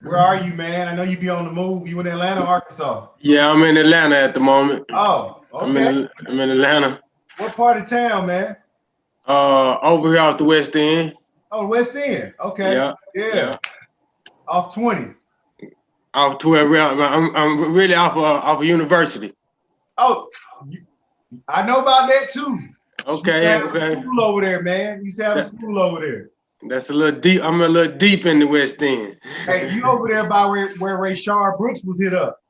Where are you, man? I know you be on the move. You in Atlanta, Arkansas? Yeah, I'm in Atlanta at the moment. Oh, okay. I'm in Atlanta. What part of town, man? Over here off the West End. Oh, West End. Okay. Yeah, Yeah. yeah. Off 20. Off to around. I'm really off of University. Oh, I know about that too. You used to Okay, have a okay. school over there, man. You used to have a That, school over there. that's a little deep. I'm a little deep in the West End. Hey, you over there by where Rayshard Brooks was hit up.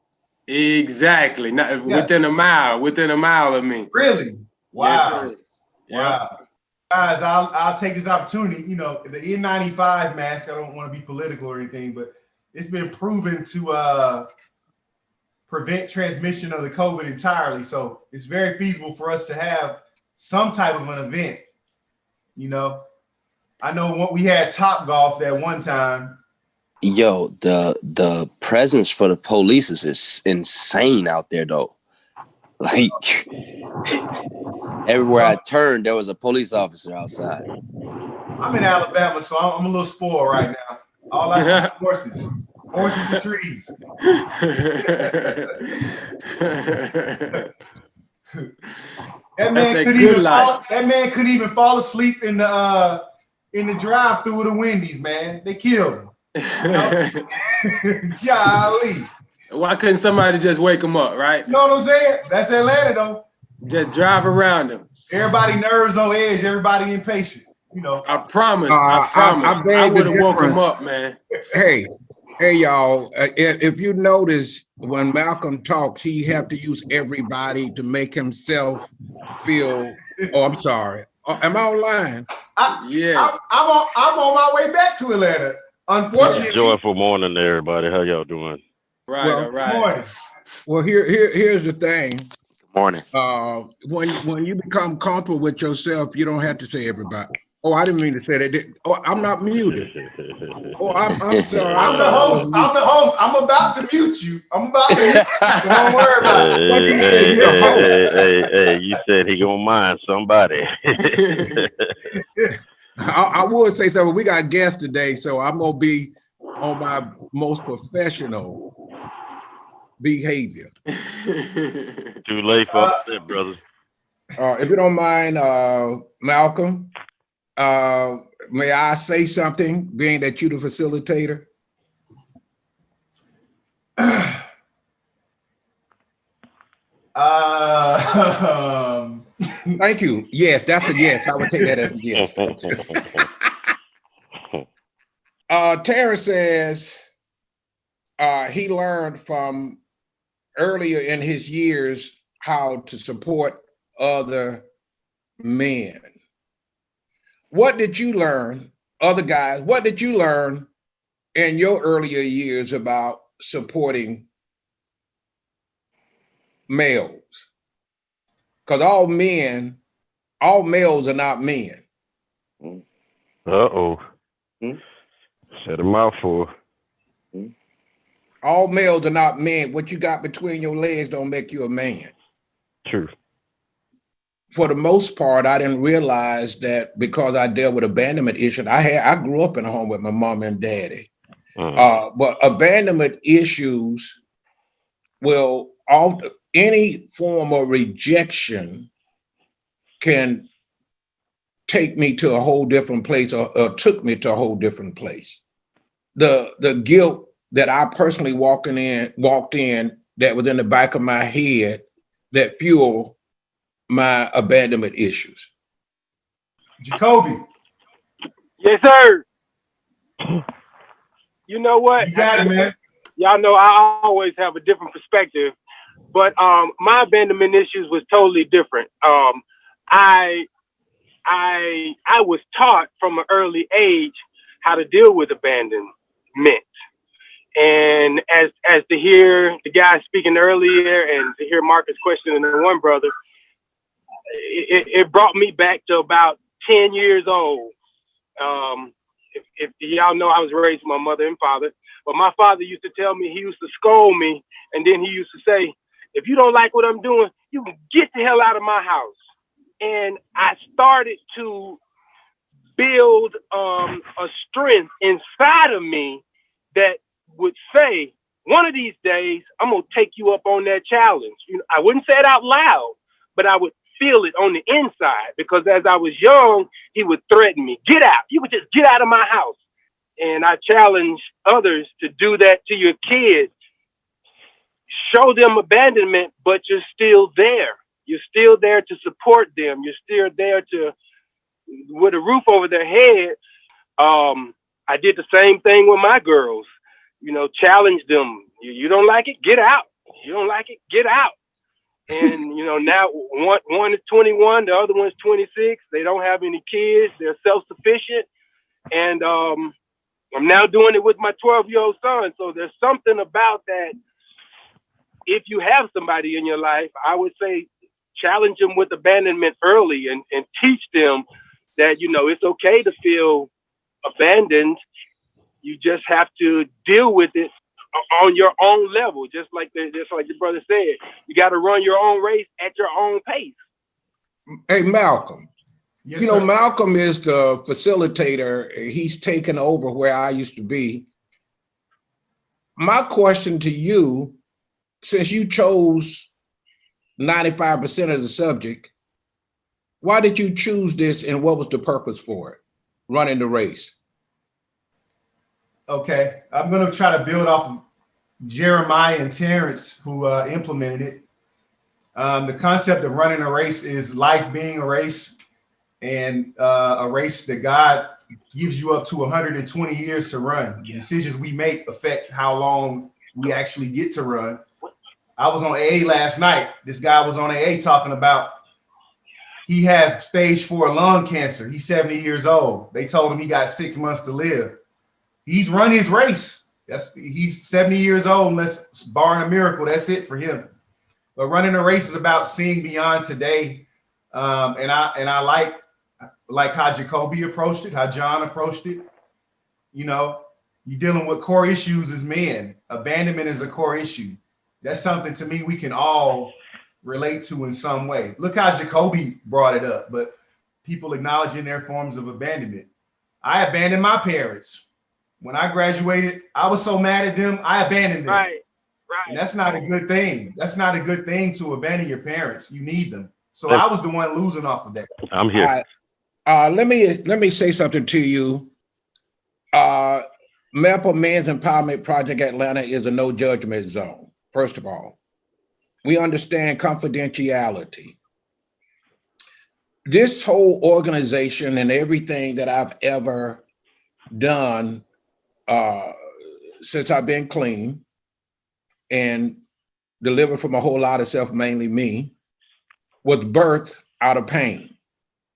Exactly. Not Yeah. within a mile of me. Really? Yes, Wow. sir. Yeah. Wow. Guys, I'll take this opportunity. You know, the N95 mask, I don't want to be political or anything, but it's been proven to prevent transmission of the COVID entirely. So it's very feasible for us to have some type of an event. You know, I know what we had Top Golf that one time. Yo, the presence for the police is insane out there though. Like everywhere I turned, there was a police officer outside. I'm in Alabama, so I'm a little spoiled right now. All I see is horses and trees. That man couldn't even fall asleep in the drive-through of the Wendy's, man. They killed him. You know? Golly. Why couldn't somebody just wake him up, right? You know what I'm saying? That's Atlanta, though. Just drive around him. Everybody nerves on edge. Everybody impatient. You know. I promise. I would have woke him up, man. Hey, y'all. If you notice, when Malcolm talks, he have to use everybody to make himself feel. Oh, I'm sorry. Am I online? Yeah. I'm on my way back to Atlanta. Unfortunately. Joyful morning, everybody. How y'all doing? Right. Well, all right. Morning. Well, here's the thing. Morning. When you become comfortable with yourself, you don't have to say everybody. Oh, I didn't mean to say that. Oh, I'm not muted. Oh, I'm sorry. I'm the host. I'm about to mute you. Don't worry about it. Hey, you said he gonna mind somebody. I would say something. We got guests today, so I'm gonna be on my most professional behavior. Too late for that, brother. If you don't mind, Malcolm, may I say something, being that you're the facilitator? Thank you. Yes, that's a yes. I would take that as a yes. Thank you. Terence says he learned from earlier in his years how to support other men. What did you learn, other guys? What did you learn in your earlier years about supporting males? Because all males are not men. Uh-oh. Set a mouthful. All males are not men. What you got between your legs don't make you a man. True. For the most part, I didn't realize that because I dealt with abandonment issues. I grew up in a home with my mom and daddy. But abandonment issues will alter any form of rejection can take me to a whole different place or took me to a whole different place. The guilt that I personally walked in that was in the back of my head that fueled my abandonment issues. Jacoby. Yes, sir. You know what? You got it, man. Y'all know I always have a different perspective, but my abandonment issues was totally different. I was taught from an early age how to deal with abandonment. And as to hear the guy speaking earlier and to hear Marcus questioning the one brother, it brought me back to about 10 years old. If y'all know, I was raised with my mother and father, but my father used to tell me, he used to scold me, and then he used to say, if you don't like what I'm doing, you can get the hell out of my house. And I started to build a strength inside of me that say, one of these days, I'm going to take you up on that challenge. I wouldn't say it out loud, but I would feel it on the inside, because as I was young, he would threaten me, get out. You would just get out of my house. And I challenge others to do that to your kids. Show them abandonment, but you're still there. You're still there to support them. You're still there to, with a roof over their head. I did the same thing with my girls. Challenge them. You don't like it? Get out. You don't like it? Get out. And, now one is 21, the other one's 26. They don't have any kids. They're self-sufficient. And I'm now doing it with my 12-year-old son. So there's something about that. If you have somebody in your life, I would say challenge them with abandonment early and teach them that, it's okay to feel abandoned. You just have to deal with it on your own level. Just like the brother said, you got to run your own race at your own pace. Hey, Malcolm. Yes, sir. Malcolm is the facilitator. He's taken over where I used to be. My question to you, since you chose 95% of the subject, why did you choose this, and what was the purpose for it, running the race? Okay, I'm going to try to build off of Jeremiah and Terence, who implemented it. The concept of running a race is life being a race, and a race that God gives you up to 120 years to run. The decisions we make affect how long we actually get to run. I was on AA last night. This guy was on AA talking about he has stage 4 lung cancer. He's 70 years old. They told him he got 6 months to live. He's run his race. He's 70 years old, unless barring a miracle, that's it for him. But running a race is about seeing beyond today. And I like how Jacoby approached it, how John approached it. You're dealing with core issues as men. Abandonment is a core issue. That's something, to me, we can all relate to in some way. Look how Jacoby brought it up, but people acknowledging their forms of abandonment. I abandoned my parents. When I graduated, I was so mad at them, I abandoned them. Right. And that's not a good thing. That's not a good thing to abandon your parents. You need them. So I was the one losing off of that. I'm here. Let me say something to you. Maple Men's Empowerment Project Atlanta is a no judgment zone. First of all, we understand confidentiality. This whole organization and everything that I've ever done since I've been clean and delivered from a whole lot of self, mainly me, was birthed out of pain.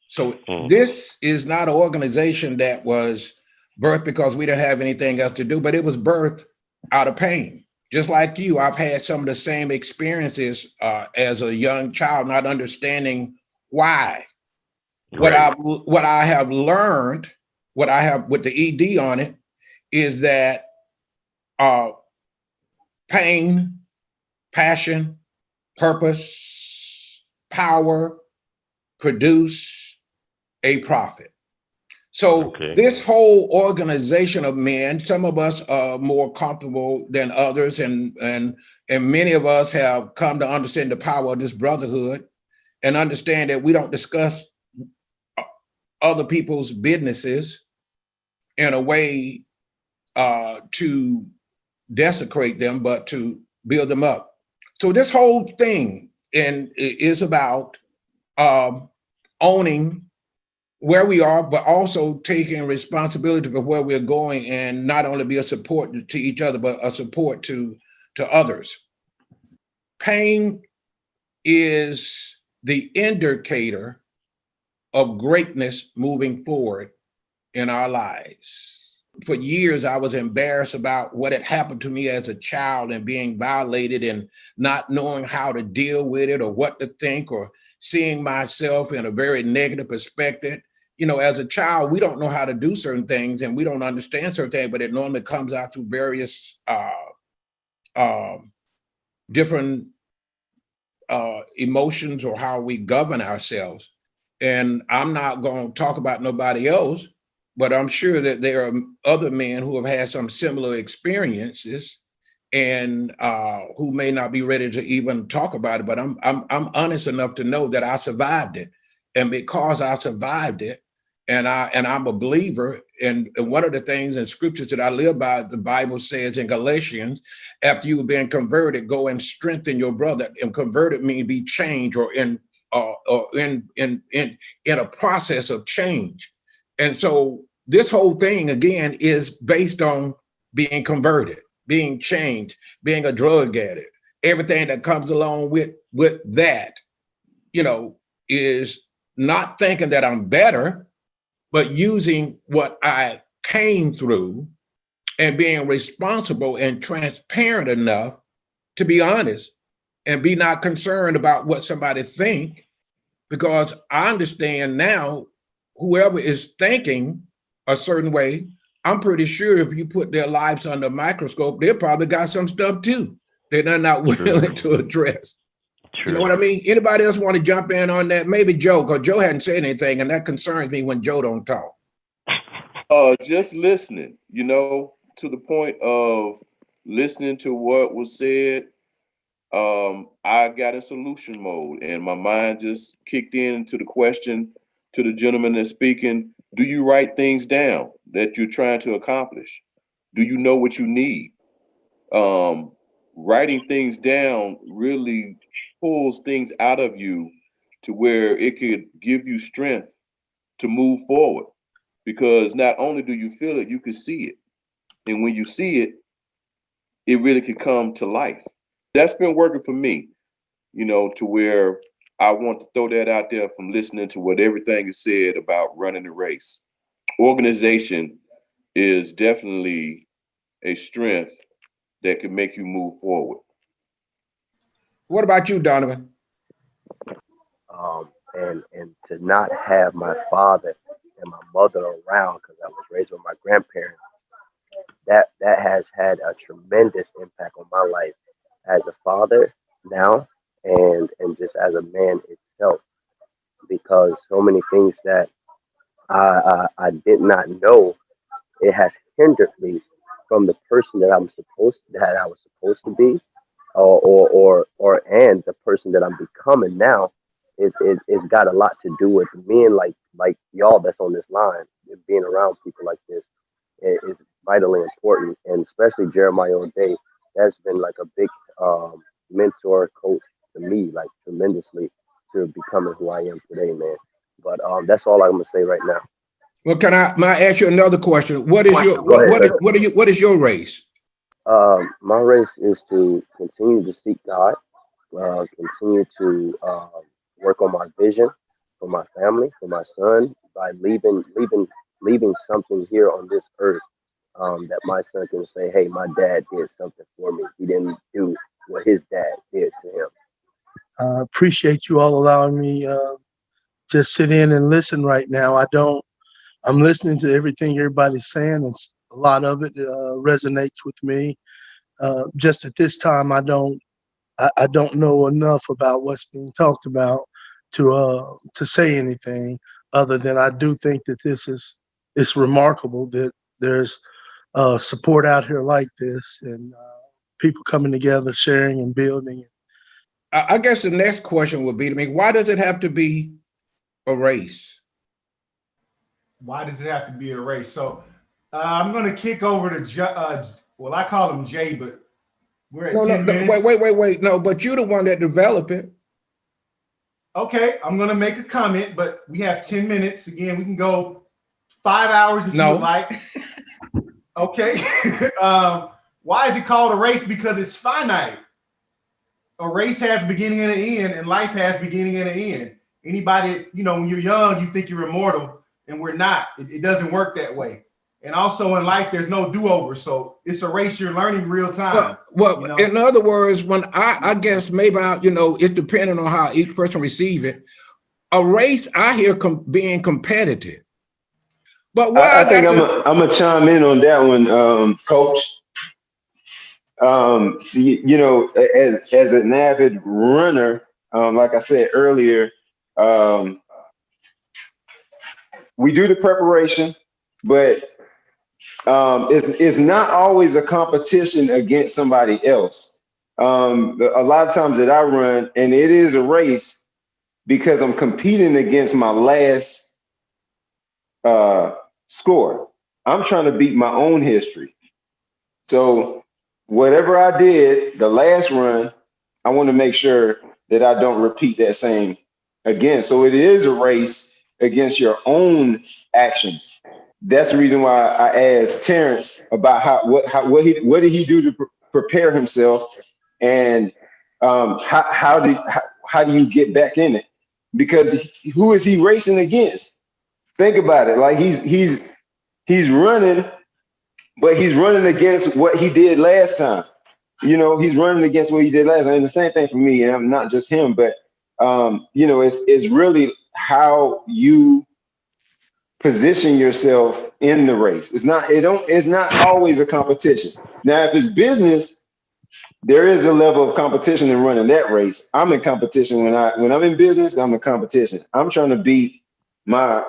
So this is not an organization that was birthed because we didn't have anything else to do, but it was birthed out of pain. Just like you, I've had some of the same experiences as a young child, not understanding why. Right. What I have learned, what I have with the ED on it, is that pain, passion, purpose, power produce a profit. So this whole organization of men, some of us are more comfortable than others, and many of us have come to understand the power of this brotherhood and understand that we don't discuss other people's businesses in a way to desecrate them, but to build them up. So this whole thing is about owning where we are, but also taking responsibility for where we're going, and not only be a support to each other, but a support to others. Pain is the indicator of greatness moving forward in our lives. For years, I was embarrassed about what had happened to me as a child and being violated and not knowing how to deal with it or what to think, or seeing myself in a very negative perspective. As a child, we don't know how to do certain things and we don't understand certain things, but it normally comes out through various different emotions or how we govern ourselves. And I'm not going to talk about nobody else, but I'm sure that there are other men who have had some similar experiences. and who may not be ready to even talk about it, but I'm honest enough to know that I survived it. And because I survived it, and I'm a believer, and one of the things in scriptures that I live by, the Bible says in Galatians, after you've been converted, go and strengthen your brother. And converted means be changed, or in a process of change. And so this whole thing again is based on being converted, being changed, being a drug addict, everything that comes along with that, is not thinking that I'm better, but using what I came through and being responsible and transparent enough to be honest and be not concerned about what somebody think, because I understand now whoever is thinking a certain way, I'm pretty sure if you put their lives under a microscope, they probably got some stuff too that they're not willing to address. True. You know what I mean? Anybody else want to jump in on that? Maybe Joe, because Joe hadn't said anything, and that concerns me when Joe don't talk. Just listening, to the point of listening to what was said. I got in solution mode, and my mind just kicked into the question to the gentleman that's speaking. Do you write things down that you're trying to accomplish? Do you know what you need? Writing things down really pulls things out of you to where it could give you strength to move forward, because not only do you feel it, you can see it. And when you see it, it really can come to life. That's been working for me, to where I want to throw that out there from listening to what everything is said about running the race. Organization is definitely a strength that can make you move forward. What about you, Donovan? And to not have my father and my mother around, because I was raised with my grandparents, that has had a tremendous impact on my life as a father now, and just as a man itself, because so many things that I did not know, it has hindered me from the person that I was supposed to be, and the person that I'm becoming now. It's got a lot to do with me, and like y'all that's on this line, being around people like this is vitally important, and especially Jeremiah O'Day. That's been like a big mentor, coach to me, like tremendously, to becoming who I am today, man. But that's all I'm gonna say right now. Well, may I ask you another question? What is your what is your race? My race is to continue to seek God, continue to work on my vision for my family, for my son, by leaving something here on this earth, that my son can say, hey, my dad did something for me. He didn't do what his dad did to him. Appreciate you all allowing me just sit in and listen right now. I'm listening to everything everybody's saying, and a lot of it resonates with me. Just at this time, I don't know enough about what's being talked about to say anything other than I do think that it's remarkable that there's support out here like this, and people coming together, sharing and building. I guess the next question would be to me, why does it have to be a race? Why does it have to be a race? So I'm going to kick over to, I call him Jay, but we're at 10 minutes. Wait. No, but you're the one that developed it. Okay, I'm going to make a comment, but we have 10 minutes. Again, we can go 5 hours if you would like. Okay. Why is it called a race? Because it's finite. A race has a beginning and an end, and life has a beginning and an end. Anybody, when you're young, you think you're immortal, and we're not. It doesn't work that way. And also in life, there's no do-over. So it's a race you're learning real time. Well, in other words, when I guess maybe, it's depending on how each person receive it. A race, I hear being competitive. But why? I think I'm gonna chime in on that one, Coach. As an avid runner, like I said earlier, we do the preparation, but it's not always a competition against somebody else. A lot of times that I run, and it is a race because I'm competing against my last score. I'm trying to beat my own history. So whatever I did the last run, I want to make sure that I don't repeat that same again. So it is a race against your own actions. That's the reason why I asked Terrence about what did he do to prepare himself, and how do you get back in it? Because who is he racing against? Think about it. Like he's running, but he's running against what he did last time. He's running against what he did last time. And the same thing for me, and I'm not just him, but it's really how you position yourself in the race. It's not always a competition. Now, if it's business, there is a level of competition in running that race. I'm in competition when I'm in business. I'm in competition. I'm trying to beat my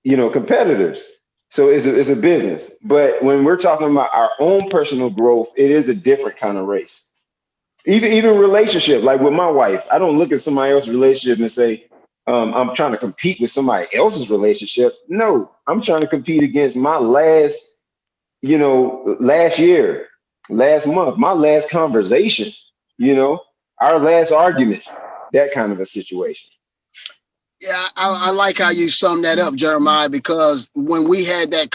competitors. So it's a business. But when we're talking about our own personal growth, it is a different kind of race. Even relationship, like with my wife, I don't look at somebody else's relationship and say, I'm trying to compete with somebody else's relationship. No, I'm trying to compete against my last year, last month, my last conversation, our last argument, that kind of a situation. Yeah, I like how you summed that up, Jeremiah, because when we had that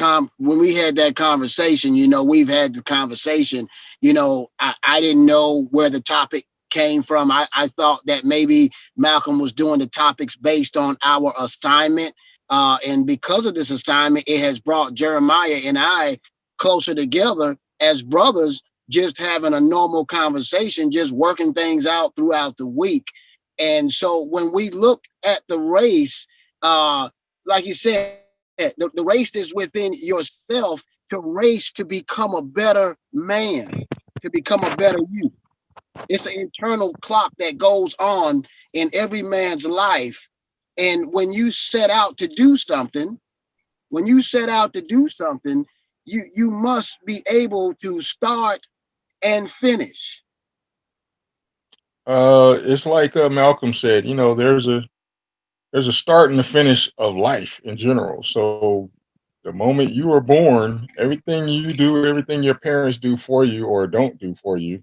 conversation, we've had the conversation, I didn't know where the topic came from. I thought that maybe Malcolm was doing the topics based on our assignment. And because of this assignment, it has brought Jeremiah and I closer together as brothers, just having a normal conversation, just working things out throughout the week. And so when we look at the race, like you said, the race is within yourself, to race to become a better man, to become a better you. It's an internal clock that goes on in every man's life. And when you set out to do something, you must be able to start and finish. It's like Malcolm said, there's a start and a finish of life in general. So the moment you were born, everything you do, everything your parents do for you or don't do for you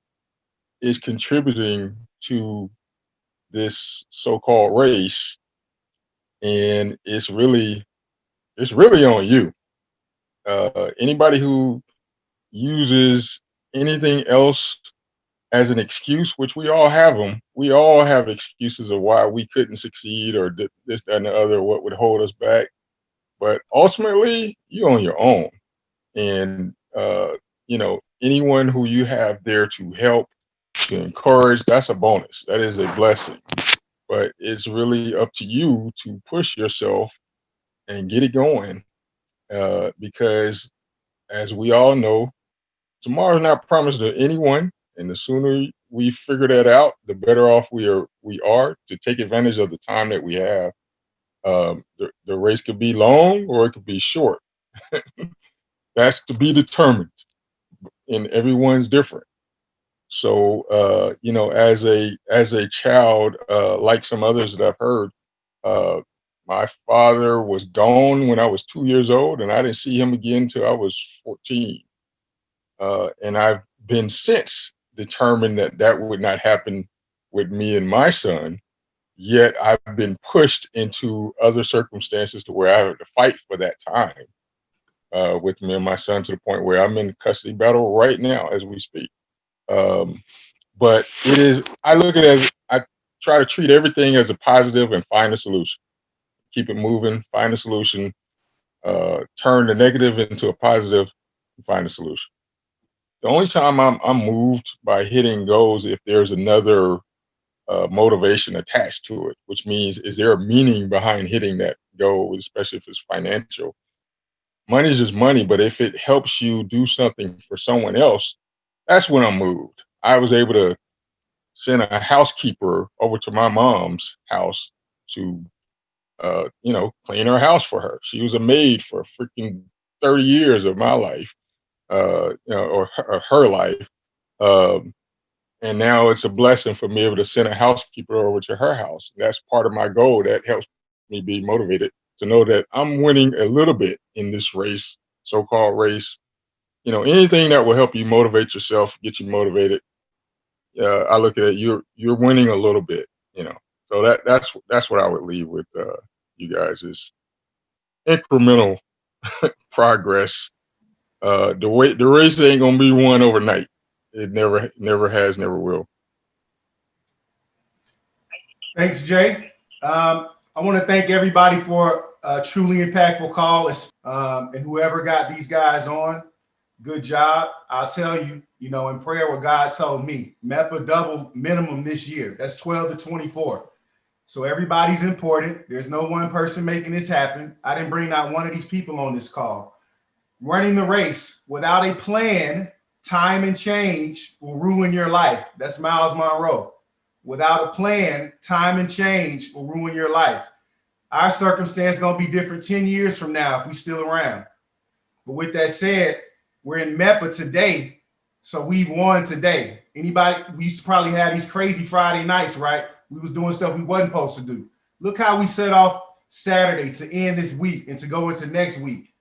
is contributing to this so-called race. And it's really on you. Anybody who uses anything else as an excuse, which we all have them, we all have excuses of why we couldn't succeed or this, that, and the other, what would hold us back. But ultimately, you're on your own. And, anyone who you have there to help, to encourage, that's a bonus. That is a blessing. But it's really up to you to push yourself and get it going. Because as we all know, tomorrow's not promised to anyone. And the sooner we figure that out, the better off we are to take advantage of the time that we have. The race could be long or it could be short. That's to be determined, and everyone's different. So, as a child, like some others that I've heard, uh, my father was gone when I was 2 years old, and I didn't see him again until I was 14. And I've been since determined that would not happen with me and my son. Yet I've been pushed into other circumstances to where I have to fight for that time with me and my son, to the point where I'm in custody battle right now as we speak. But I look at it as, I try to treat everything as a positive and find a solution. Keep it moving, find a solution, turn the negative into a positive, and find a solution. The only time I'm moved by hitting goals if there's another motivation attached to it, which means, is there a meaning behind hitting that goal, especially if it's financial? Money is just money, but if it helps you do something for someone else, that's when I'm moved. I was able to send a housekeeper over to my mom's house to, clean her house for her. She was a maid for freaking 30 years of my life. or her life. And now it's a blessing for me able to send a housekeeper over to her house. That's part of my goal. That helps me be motivated to know that I'm winning a little bit in this race, so-called race. Anything that will help you motivate yourself, get you motivated. I look at it, you're winning a little bit, So that's what I would leave with you guys is incremental progress. The race ain't gonna be won overnight. It never has, never will. Thanks, Jay. I want to thank everybody for a truly impactful call, and whoever got these guys on, good job. I'll tell you, in prayer, what God told me, MEPA double minimum this year. That's 12 to 24. So everybody's important. There's no one person making this happen. I didn't bring not one of these people on this call. Running the race without a plan, time and change will ruin your life. That's Miles Monroe. Without a plan, time and change will ruin your life. Our circumstance is going to be different 10 years from now if we still around. But with that said, we're in MEPA today, so we've won today. Anybody, we used to probably have these crazy Friday nights, right? We was doing stuff we wasn't supposed to do. Look how we set off Saturday to end this week and to go into next week.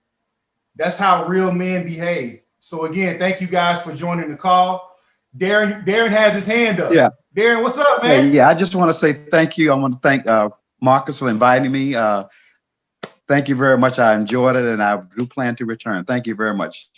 That's how real men behave. So again, thank you guys for joining the call. Darren has his hand up. Yeah. Darren, what's up, man? Yeah, I just want to say thank you. I want to thank Marcus for inviting me. Thank you very much. I enjoyed it, and I do plan to return. Thank you very much.